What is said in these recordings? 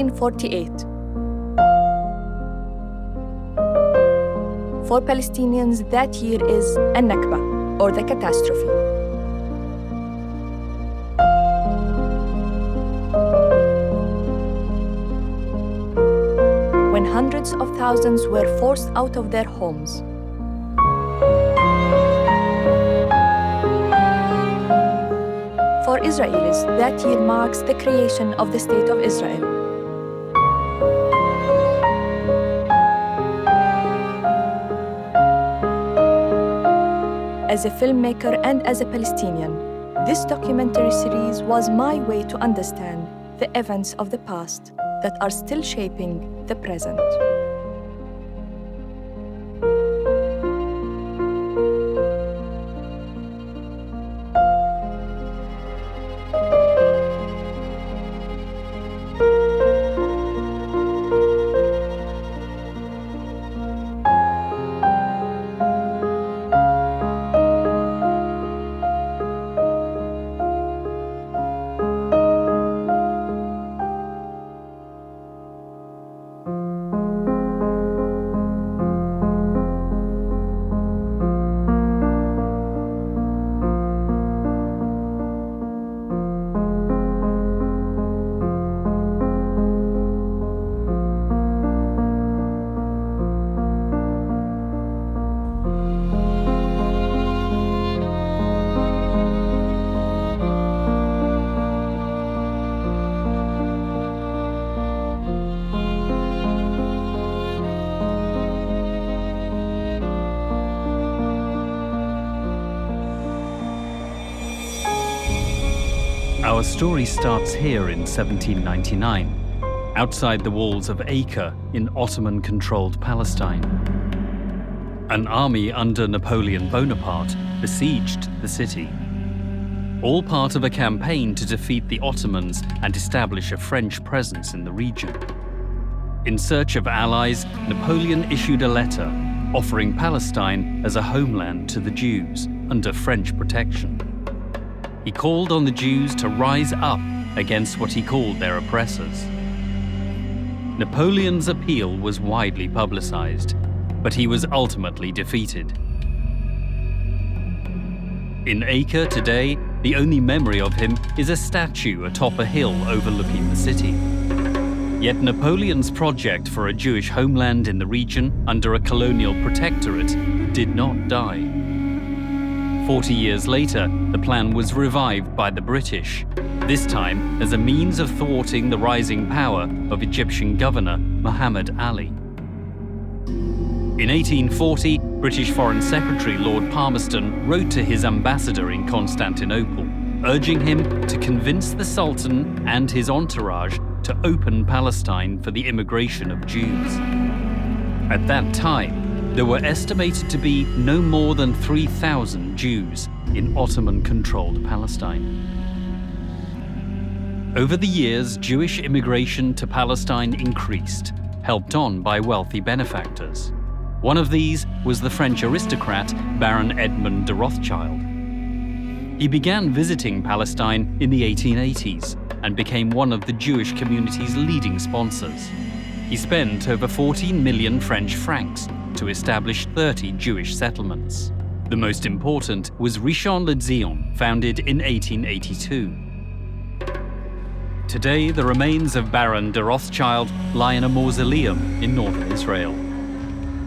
1948. For Palestinians, that year is Al-Nakba, or the catastrophe. When hundreds of thousands were forced out of their homes. For Israelis, that year marks the creation of the State of Israel. As a filmmaker and as a Palestinian, this documentary series was my way to understand the events of the past that are still shaping the present. Our story starts here in 1799, outside the walls of Acre in Ottoman-controlled Palestine. An army under Napoleon Bonaparte besieged the city, all part of a campaign to defeat the Ottomans and establish a French presence in the region. In search of allies, Napoleon issued a letter offering Palestine as a homeland to the Jews under French protection. He called on the Jews to rise up against what he called their oppressors. Napoleon's appeal was widely publicized, but he was ultimately defeated. In Acre today, the only memory of him is a statue atop a hill overlooking the city. Yet Napoleon's project for a Jewish homeland in the region under a colonial protectorate did not die. 40 years later, the plan was revived by the British, this time as a means of thwarting the rising power of Egyptian governor Muhammad Ali. In 1840, British Foreign Secretary Lord Palmerston wrote to his ambassador in Constantinople, urging him to convince the Sultan and his entourage to open Palestine for the immigration of Jews. At that time, there were estimated to be no more than 3,000 Jews in Ottoman-controlled Palestine. Over the years, Jewish immigration to Palestine increased, helped on by wealthy benefactors. One of these was the French aristocrat Baron Edmond de Rothschild. He began visiting Palestine in the 1880s and became one of the Jewish community's leading sponsors. He spent over 14 million French francs to establish 30 Jewish settlements. The most important was Rishon LeZion, founded in 1882. Today, the remains of Baron de Rothschild lie in a mausoleum in northern Israel.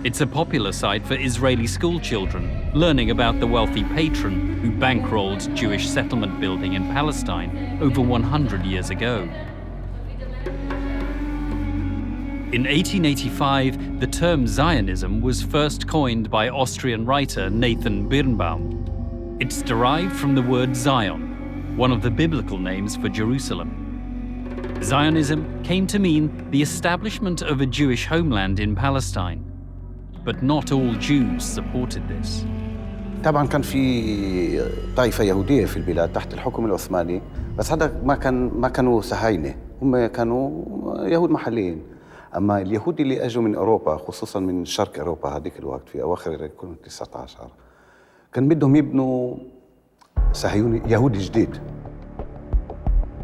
It's a popular site for Israeli schoolchildren learning about the wealthy patron who bankrolled Jewish settlement building in Palestine over 100 years ago. In 1885, the term Zionism was first coined by Austrian writer Nathan Birnbaum. It's derived from the word Zion, one of the biblical names for Jerusalem. Zionism came to mean the establishment of a Jewish homeland in Palestine, but not all Jews supported this. طبعا كان في طائفة يهودية في البلاد تحت الحكم العثماني، بس هذا ما كانوا صهاينة، هم كانوا يهود محليين. أما اليهود اللي أجوا من أوروبا، خصوصاً من شرق أوروبا هذيك الوقت في أواخر القرن ال19، كان بدهم يبنوا صهيوني يهودي جديد.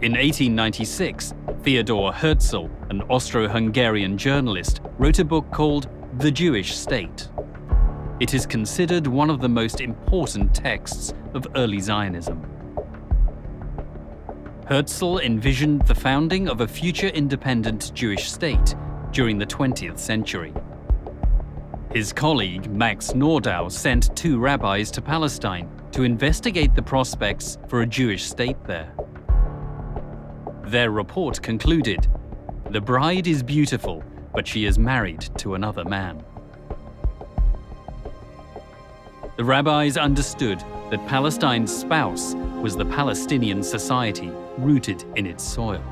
In 1896, Theodor Herzl, an Austro-Hungarian journalist, wrote a book called The Jewish State. It is considered one of the most important texts of early Zionism. Herzl envisioned the founding of a future independent Jewish state during the 20th century. His colleague Max Nordau sent 2 rabbis to Palestine to investigate the prospects for a Jewish state there. Their report concluded, "The bride is beautiful, but she is married to another man." The rabbis understood that Palestine's spouse was the Palestinian society rooted in its soil.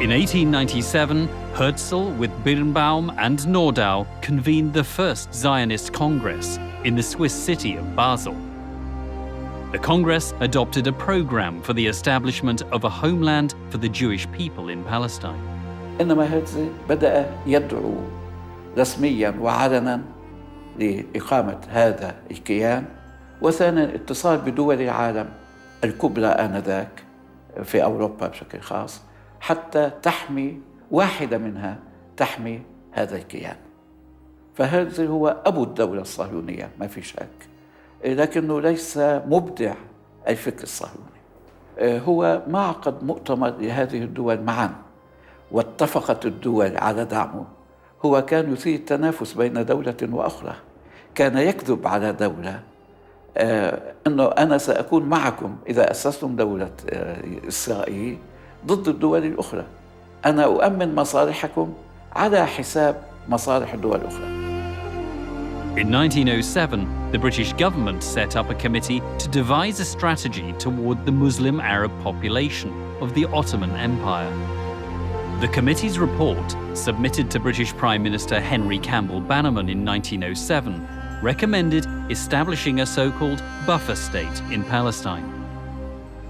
In 1897, Herzl, with Birnbaum and Nordau, convened the first Zionist Congress in the Swiss city of Basel. The Congress adopted a program for the establishment of a homeland for the Jewish people in Palestine. إنما هرتزل بدأ يدعو رسمياً وعلناً لإقامة هذا الكيان، وثانياً اتصال بدول العالم الكبرى آنذاك في أوروبا بشكل خاص حتى تحمي واحدة منها تحمي هذا الكيان. فهرتزل هو أبو الدولة الصهيونية ما في شك، لكنه ليس مبدع الفكر الصهيوني. هو ما عقد مؤتمر لهذه الدول معاً واتفقت الدول على دعمه. هو كان يثير التنافس بين دولة وأخرى، كان يكذب على دولة أنه أنا سأكون معكم إذا أسستم دولة إسرائيل ضد الدول الأخرى، أنا أؤمن مصالحكم على حساب مصالح الدول الأخرى. In 1907, the British government set up a committee to devise a strategy toward the Muslim Arab population of the Ottoman Empire. The committee's report, submitted to British Prime Minister Henry Campbell Bannerman in 1907, recommended establishing a so-called buffer state in Palestine.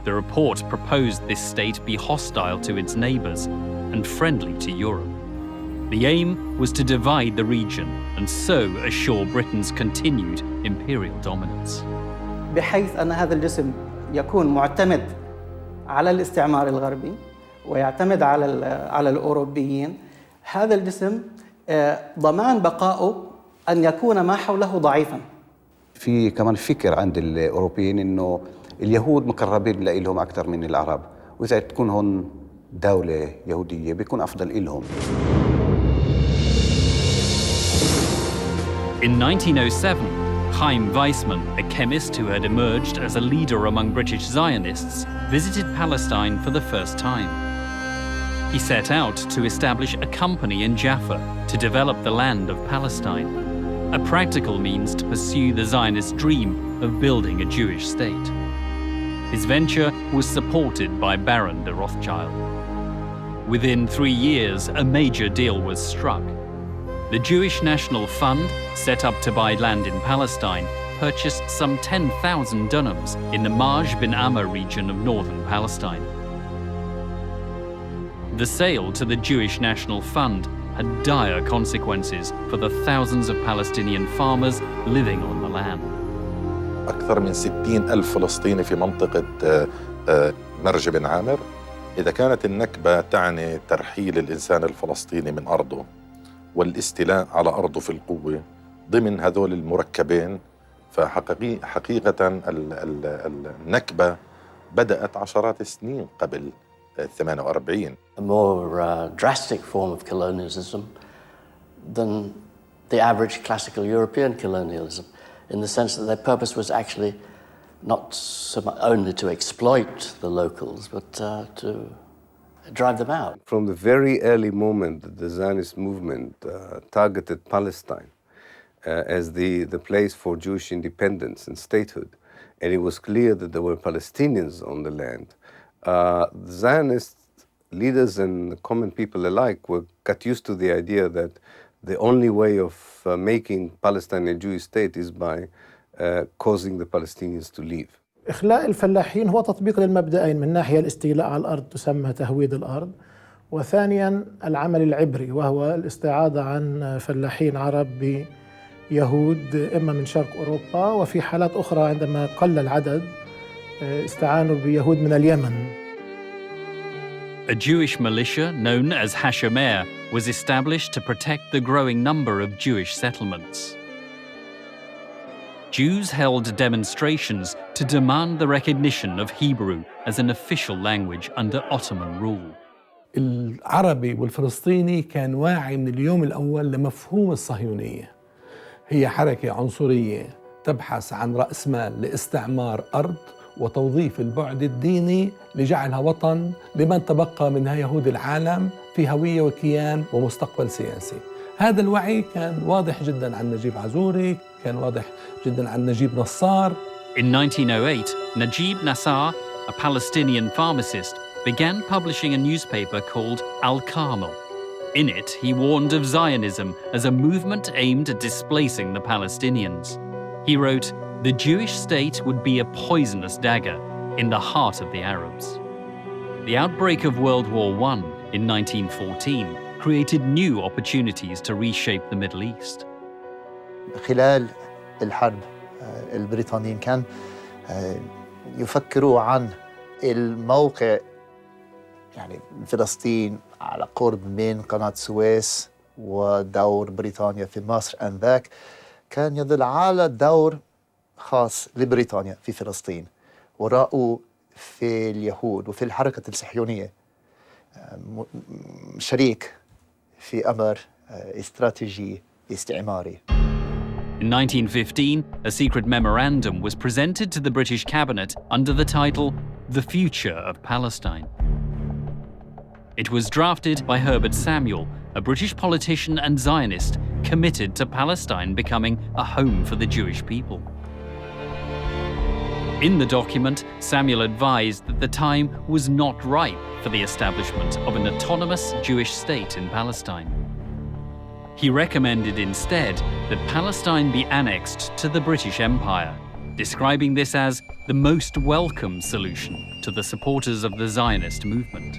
The report proposed this state be hostile to its neighbours and friendly to Europe. The aim was to divide the region and so assure Britain's continued imperial dominance. بحيث أن هذا الجسم يكون معتمد على الاستعمار الغربي ويعتمد على الأوروبيين. هذا الجسم ضمان بقائه أن يكون ما حوله ضعيفاً. في كمان فكر عند الأوروبيين إنه اليهود مقربين لهم أكثر من العرب، وإذا تكون هون دولة يهودية بيكون أفضل إلهم. In 1907, Chaim Weizmann, a chemist who had emerged as a leader among British Zionists, visited Palestine for the first time. He set out to establish a company in Jaffa to develop the land of Palestine, a practical means to pursue the Zionist dream of building a Jewish state. His venture was supported by Baron de Rothschild. Within 3 years, a major deal was struck. The Jewish National Fund, set up to buy land in Palestine, purchased some 10,000 dunams in the Maj bin Amma region of northern Palestine. The sale to the Jewish National Fund had dire consequences for the thousands of Palestinian farmers living on the land. أكثر من 60,000 فلسطيني في منطقة مرج بن عامر. إذا كانت النكبة تعني ترحيل الإنسان الفلسطيني من أرضه والاستيلاء على أرضه في القوة ضمن هذول المركبين، فحقيقة النكبة بدأت عشرات السنين قبل 48. A more drastic form of colonialism than the average classical European colonialism, in the sense that their purpose was actually not so much only to exploit the locals, but to drive them out. From the very early moment that the Zionist movement targeted Palestine as the place for Jewish independence and statehood, and it was clear that there were Palestinians on the land, the Zionist leaders and common people alike got used to the idea that the only way of making Palestine a Jewish state is by causing the Palestinians to leave. إخلاء الفلاحين هو تطبيق للمبدأين، من ناحية الاستيلاء على الأرض تسمى تهويد الأرض، وثانيا العمل العبري، وهو الاستعاضة عن فلاحين عرب بيهود إما من شرق أوروبا، وفي حالات أخرى عندما قل العدد استعانوا بيهود من اليمن. A Jewish militia known as Hashomer was established to protect the growing number of Jewish settlements. Jews held demonstrations to demand the recognition of Hebrew as an official language under Ottoman rule. العربي والفلسطيني كان واعي من اليوم الأول لمفهوم الصهيونية. هي حركة عنصرية تبحث عن رأس مال لاستعمار أرض وتوظيف البعد الديني لجعلها وطن لمن تبقى منها يهود العالم في هوية وكيان ومستقبل سياسي. هذا الوعي كان واضح جدا عن نجيب عزوري، كان واضح جدا عن نجيب نصار. In 1908, Najib Nassar, a Palestinian pharmacist, began publishing a newspaper called Al-Kamel. In it, he warned of Zionism as a movement aimed at displacing the Palestinians. He wrote, "The Jewish state would be a poisonous dagger in the heart of the Arabs." The outbreak of World War I in 1914 created new opportunities to reshape the Middle East. خلال الحرب البريطانيين كان يفكروا عن الموقع، يعني فلسطين على قرب من قناة السويس ودور بريطانيا في مصر آنذاك، كان يدل على دور خاص لبريطانيا في فلسطين، ورأوا في اليهود وفي الحركة الصهيونية شريك في أمر استراتيجي استعماري. In 1915, a secret memorandum was presented to the British cabinet under the title The Future of Palestine. It was drafted by Herbert Samuel, a British politician and Zionist committed to Palestine becoming a home for the Jewish people. In the document, Samuel advised that the time was not ripe for the establishment of an autonomous Jewish state in Palestine. He recommended instead that Palestine be annexed to the British Empire, describing this as the most welcome solution to the supporters of the Zionist movement.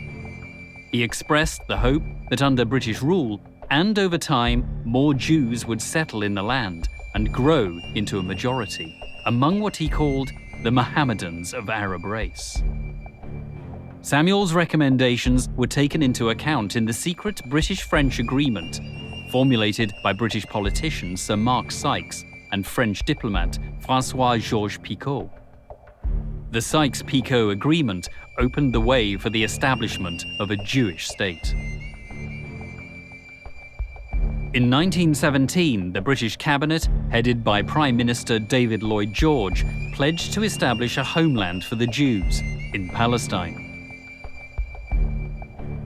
He expressed the hope that under British rule and over time, more Jews would settle in the land and grow into a majority among what he called the Mohammedans of Arab race. Samuel's recommendations were taken into account in the secret British-French agreement formulated by British politician Sir Mark Sykes and French diplomat François-Georges Picot. The Sykes-Picot Agreement opened the way for the establishment of a Jewish state. In 1917, the British cabinet, headed by Prime Minister David Lloyd George, pledged to establish a homeland for the Jews in Palestine.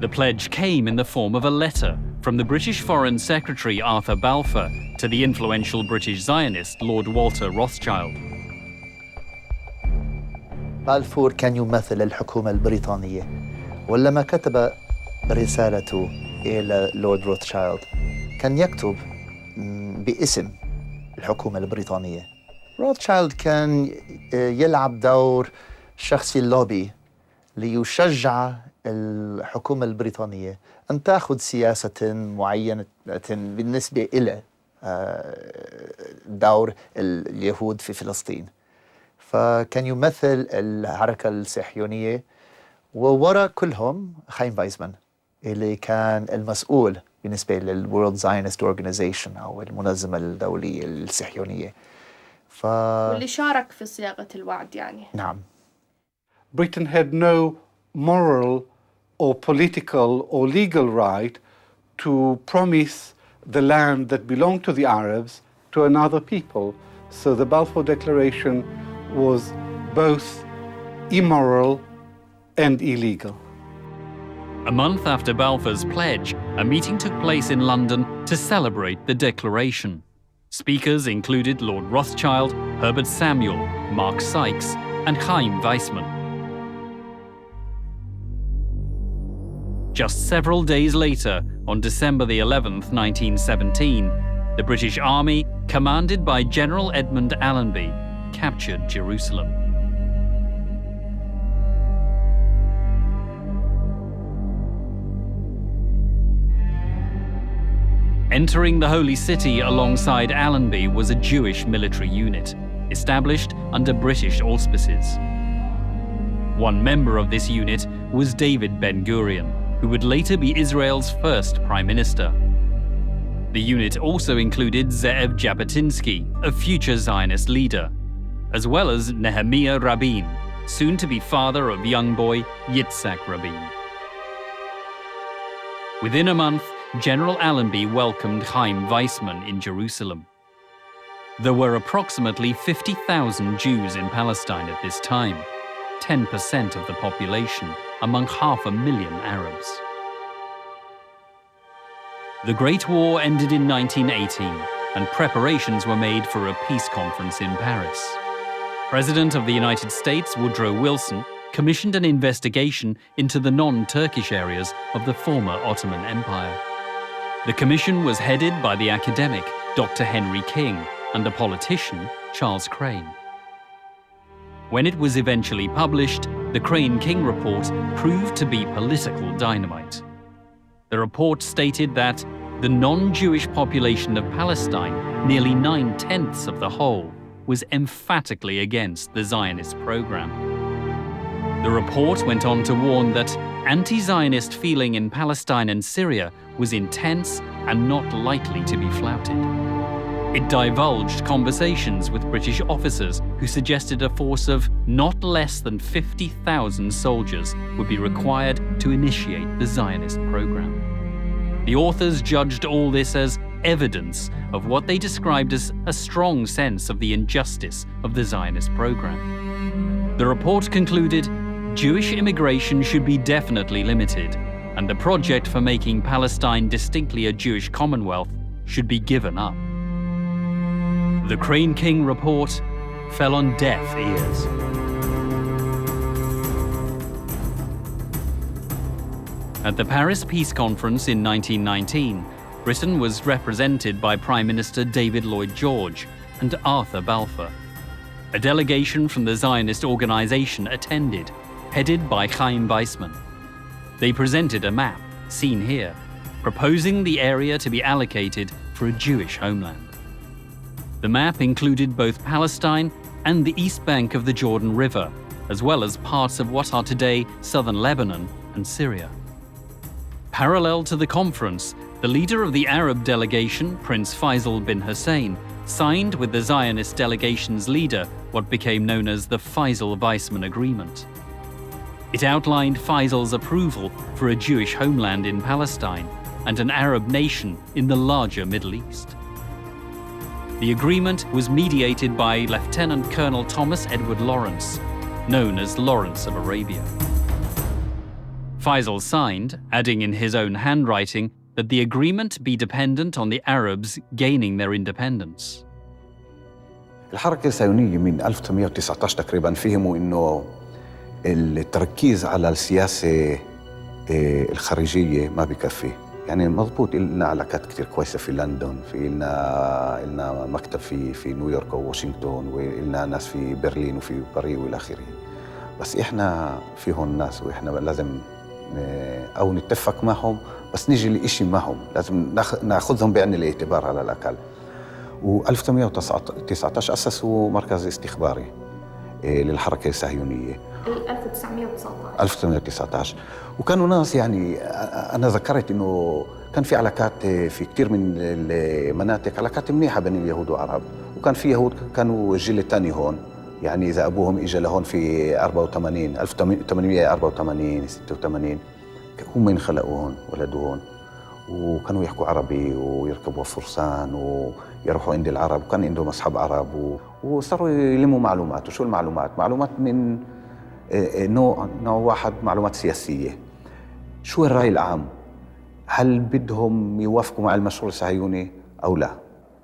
The pledge came in the form of a letter from the British Foreign Secretary Arthur Balfour to the influential British Zionist Lord Walter Rothschild. بالفور كان يمثل الحكومة البريطانية، ولما كتب رسالته إلى لورد روثشايلد كان يكتب باسم الحكومة البريطانية. روثشايلد كان يلعب دور شخصي اللوبي ليشجع الحكومة البريطانية أن تأخذ سياسة معينة بالنسبة إلى دور اليهود في فلسطين. فكان يمثل الحركة الصهيونية، ووراء كلهم خايم فايزمان اللي كان المسؤول بالنسبة للورلد زاينست أورجانيزيشن أو المنظمة الدولية الصهيونية. واللي شارك في صياغة الوعد يعني. نعم. Britain had no moral or political or legal right to promise the land that belonged to the Arabs to another people. So the Balfour Declaration was both immoral and illegal. A month after Balfour's pledge, a meeting took place in London to celebrate the declaration. Speakers included Lord Rothschild, Herbert Samuel, Mark Sykes, and Chaim Weizmann. Just several days later, on December the 11th, 1917, the British Army, commanded by General Edmund Allenby, captured Jerusalem. Entering the Holy City alongside Allenby was a Jewish military unit, established under British auspices. One member of this unit was David Ben-Gurion, who would later be Israel's first prime minister. The unit also included Ze'ev Jabotinsky, a future Zionist leader, as well as Nehemiah Rabin, soon to be father of young boy Yitzhak Rabin. Within a month, General Allenby welcomed Chaim Weizmann in Jerusalem. There were approximately 50,000 Jews in Palestine at this time, 10% of the population among 500,000 Arabs. The Great War ended in 1918, and preparations were made for a peace conference in Paris. President of the United States, Woodrow Wilson, commissioned an investigation into the non-Turkish areas of the former Ottoman Empire. The commission was headed by the academic Dr. Henry King and the politician Charles Crane. When it was eventually published, the Crane-King report proved to be political dynamite. The report stated that the non-Jewish population of Palestine, nearly 9/10 of the whole, was emphatically against the Zionist program. The report went on to warn that anti-Zionist feeling in Palestine and Syria was intense and not likely to be flouted. It divulged conversations with British officers who suggested a force of not less than 50,000 soldiers would be required to initiate the Zionist program. The authors judged all this as evidence of what they described as a strong sense of the injustice of the Zionist program. The report concluded Jewish immigration should be definitely limited, and the project for making Palestine distinctly a Jewish commonwealth should be given up. The Crane-King report fell on deaf ears. At the Paris Peace Conference in 1919, Britain was represented by Prime Minister David Lloyd George and Arthur Balfour. A delegation from the Zionist organization attended, headed by Chaim Weizmann. They presented a map, seen here, proposing the area to be allocated for a Jewish homeland. The map included both Palestine and the east bank of the Jordan River, as well as parts of what are today southern Lebanon and Syria. Parallel to the conference, the leader of the Arab delegation, Prince Faisal bin Hussein, signed with the Zionist delegation's leader what became known as the Faisal-Weizmann Agreement. It outlined Faisal's approval for a Jewish homeland in Palestine and an Arab nation in the larger Middle East. The agreement was mediated by Lieutenant Colonel Thomas Edward Lawrence, known as Lawrence of Arabia. Faisal signed, adding in his own handwriting that the agreement be dependent on the Arabs gaining their independence. الحركة الصهيونية من 1919 تقريبا فهموا إنه التركيز على السياسة الخارجية ما بكفي. يعني مضبوط لنا علاقات كتير كويسة في لندن، في لنا مكتب في نيويورك وواشنطن، ولنا ناس في برلين وفي باريس والى اخره. بس احنا فيهم ناس واحنا لازم او نتفق معهم، بس نيجي لإشي معهم لازم ناخذهم بعين الاعتبار على الاقل. و1919 اسسوا مركز استخباري للحركة الصهيونية 1919 وكانوا ناس يعني أنا ذكرت إنه كان في علاقات في كتير من المناطق علاقات منيحة بين اليهود والعرب، وكان في يهود كانوا الجيل الثاني هون، يعني إذا أبوهم إجا لهون في 84 1884 86 هم انخلقوا هون ولدوا هون، وكانوا يحكوا عربي ويركبوا فرسان ويروحوا عند العرب، وكان عندهم أصحاب عرب وصاروا يلموا معلومات. وشو المعلومات؟ معلومات من نوع واحد، معلومات سياسية. شو الرأي العام؟ هل بدهم يوافقوا مع المشروع الصهيوني أو لا؟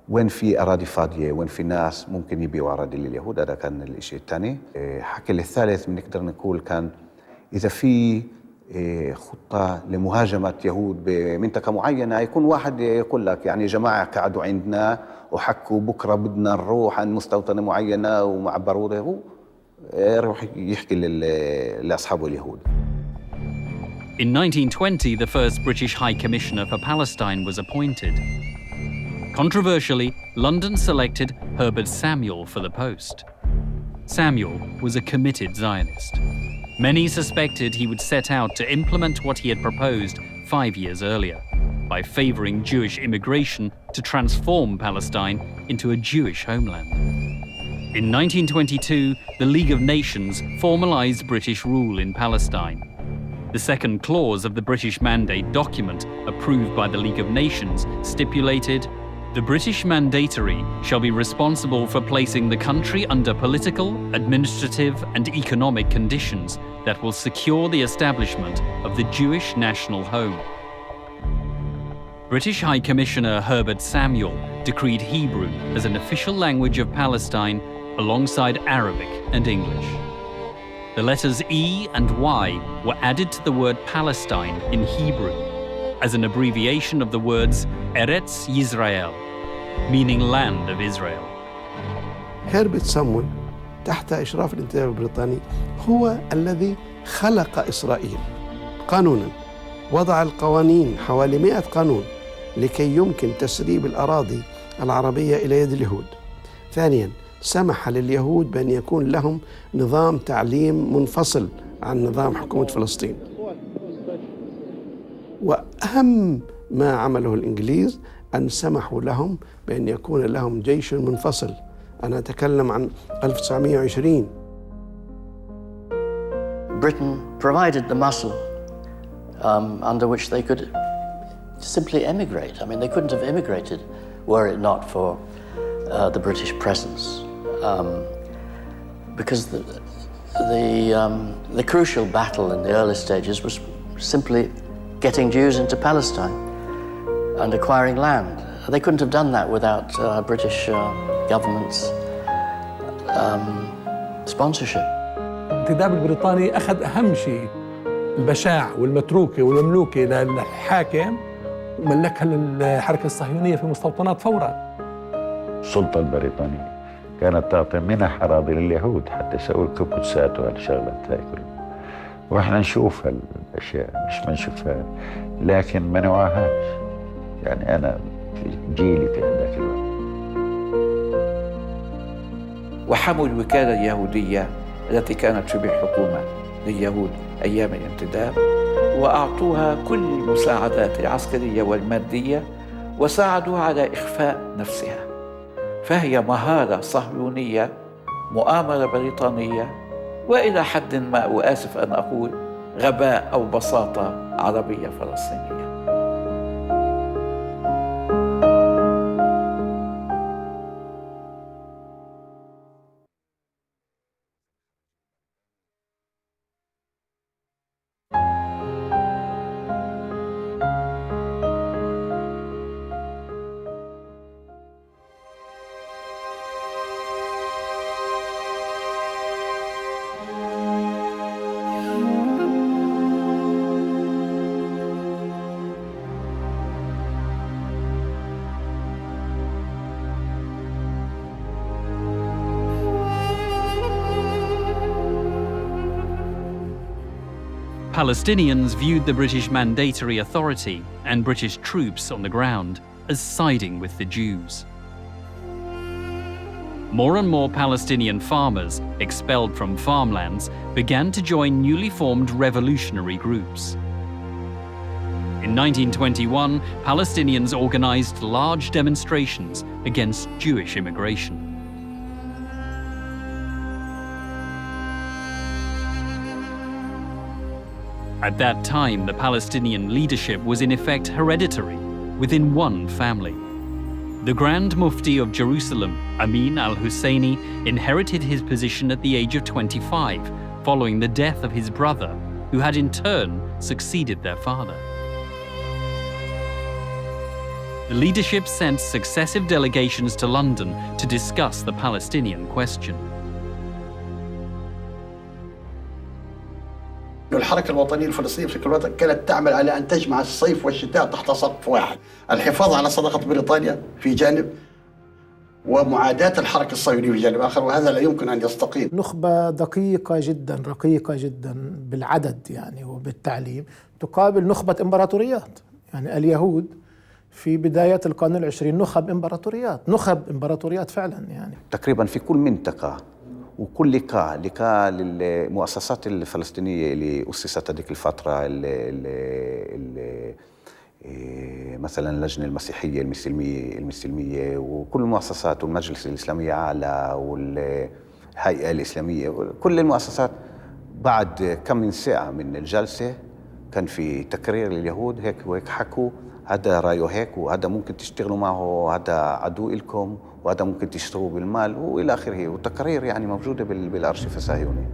وين في أراضي فاضية؟ وين في ناس ممكن يبيعوا أراضي لليهود؟ هذا كان الشيء الثاني. حكي الثالث بنقدر نقول كان إذا في خطة لمهاجمة يهود بمنطقة معينة، يكون واحد يقول لك يعني جماعة قعدوا عندنا وحكوا بكرة بدنا نروح عن مستوطنة معينة ومع بارودة، هو يروح يحكي لأصحابه اليهود. In 1920, the first British High Commissioner for Palestine was appointed. Controversially, London selected Herbert Samuel for the post. Samuel was a committed Zionist. Many suspected he would set out to implement what he had proposed 5 years earlier, by favoring Jewish immigration to transform Palestine into a Jewish homeland. In 1922, the League of Nations formalized British rule in Palestine. The second clause of the British Mandate document, approved by the League of Nations, stipulated, "The British Mandatory shall be responsible for placing the country under political, administrative, and economic conditions that will secure the establishment of the Jewish national home." British High Commissioner Herbert Samuel decreed Hebrew as an official language of Palestine alongside Arabic and English. The letters E and Y were added to the word Palestine in Hebrew as an abbreviation of the words Eretz Yisrael, meaning land of Israel. هربرت سامويل تحت إشراف الانتداب البريطاني هو الذي خلق إسرائيل قانونا، وضع القوانين حوالي 100 قانون لكي يمكن تسريب الأراضي العربية إلى يد اليهود. ثانياً، سمح لليهود بأن يكون لهم نظام تعليم منفصل عن نظام حكومة فلسطين. وأهم ما عمله الإنجليز أن سمحوا لهم بأن يكون لهم جيش منفصل. أنا أتكلم عن 1920. Britain provided the muscle under which they could simply emigrate. I mean, they couldn't have immigrated were it not for the British presence. Because the crucial battle in the early stages was simply getting Jews into Palestine and acquiring land. They couldn't have done that without British government's sponsorship. الانتداب البريطاني أخذ أهم شيء، البشاع والمتروكة والمملوكة للحاكم، وملكها للحركة الصهيونية في مستوطنات فورا. السلطة البريطانية كانت تعطي منح أراضي لليهود حتى يسووا الكبوتسات وهالشغلات هاي كلها، واحنا نشوف هالاشياء مش ما نشوفها، لكن ما نوعاهاش. يعني انا في جيلي في هذاك الوقت. وحموا الوكالة اليهودية التي كانت شبه حكومة لليهود أيام الانتداب، وأعطوها كل المساعدات العسكرية والمادية، وساعدوها على إخفاء نفسها. فهي مهارة صهيونية، مؤامرة بريطانية، وإلى حد ما وآسف أن أقول غباء أو بساطة عربية فلسطينية. Palestinians viewed the British Mandatory Authority and British troops on the ground as siding with the Jews. More and more Palestinian farmers, expelled from farmlands, began to join newly formed revolutionary groups. In 1921, Palestinians organized large demonstrations against Jewish immigration. At that time, the Palestinian leadership was in effect hereditary, within one family. The Grand Mufti of Jerusalem, Amin al-Husseini, inherited his position at the age of 25, following the death of his brother, who had in turn succeeded their father. The leadership sent successive delegations to London to discuss the Palestinian question. الحركة الوطنية الفلسطينية في كل وقت كانت تعمل على أن تجمع الصيف والشتاء تحت سقف واحد، الحفاظ على صداقة بريطانيا في جانب ومعاداة الحركة الصهيونية في جانب آخر، وهذا لا يمكن أن يستقيم. نخبة دقيقة جدا، رقيقة جدا بالعدد يعني وبالتعليم، تقابل نخبة إمبراطوريات. يعني اليهود في بداية القرن العشرين نخب إمبراطوريات فعلا يعني. تقريبا في كل منطقة وكل لقاء للمؤسسات الفلسطينية اللي أسست هذيك الفترة مثلا اللجنة المسيحية المسلمية وكل المؤسسات والمجلس الإسلامي أعلى والهيئة الإسلامية، كل المؤسسات بعد كم من ساعة من الجلسة كان في تقرير لليهود هيك وهيك حكوا هذا رأيه هيك وهذا ممكن تشتغلوا معه، هذا عدو إلكم وهذا ممكن تشتروه بالمال وإلى آخره، والتقارير يعني موجودة بالأرشيف الصهيوني.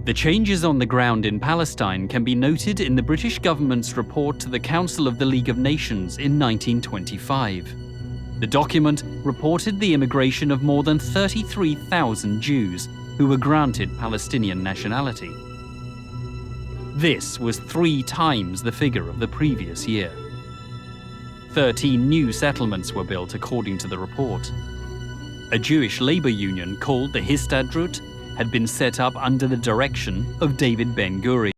The changes on the ground in Palestine can be noted in the British government's report to the Council of the League of Nations in 1925. The document reported the immigration of more than 33,000 Jews who were granted Palestinian nationality. This was 3 times the figure of the previous year. 13 new settlements were built according to the report. A Jewish labor union called the Histadrut had been set up under the direction of David Ben-Gurion.